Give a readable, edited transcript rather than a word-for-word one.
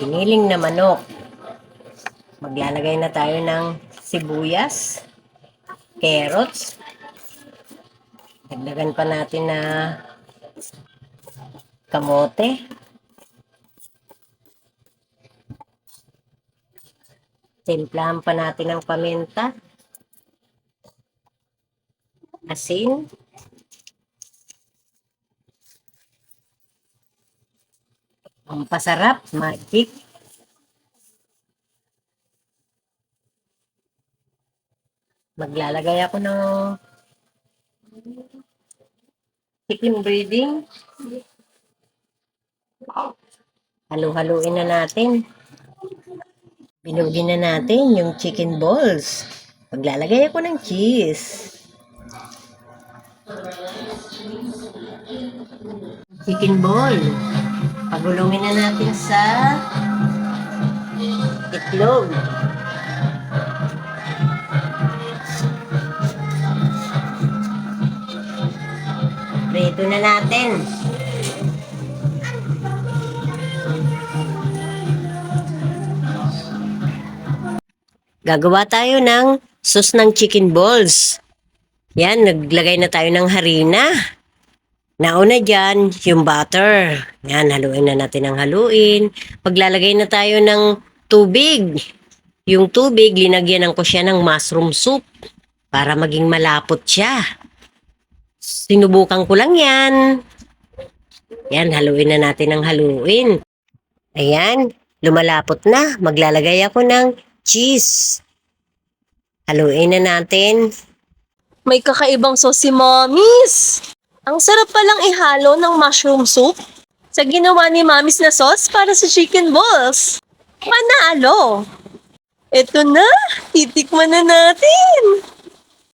Giniling na manok. Maglalagay na tayo ng sibuyas, carrots. Dagdagan pa natin na kamote. Timplahan pa natin ng paminta. Asin. Ang pasarap, magic. Maglalagay ako ng chicken breading. Halu-haluin na natin. Binugin na natin yung chicken balls. Maglalagay ako ng cheese. Chicken ball. Pagulungin na natin sa itlog. Prito na natin. Gagawa tayo ng sauce ng chicken balls. Yan, naglagay na tayo ng harina. Nauna dyan, yung butter. Yan, haluin na natin ng haluin. Paglalagay na tayo ng tubig. Yung tubig, linagyan ko siya ng mushroom soup para maging malapot siya. Sinubukan ko lang yan. Yan, haluin na natin ng haluin. Ayan, lumalapot na. Maglalagay ako ng cheese. Haluin na natin. May kakaibang sauce si Mommy's. Ang sarap palang ihalo ng mushroom soup sa ginawa ni Mommy's na sauce para sa chicken balls. Panalo! Ito na, titikman na natin.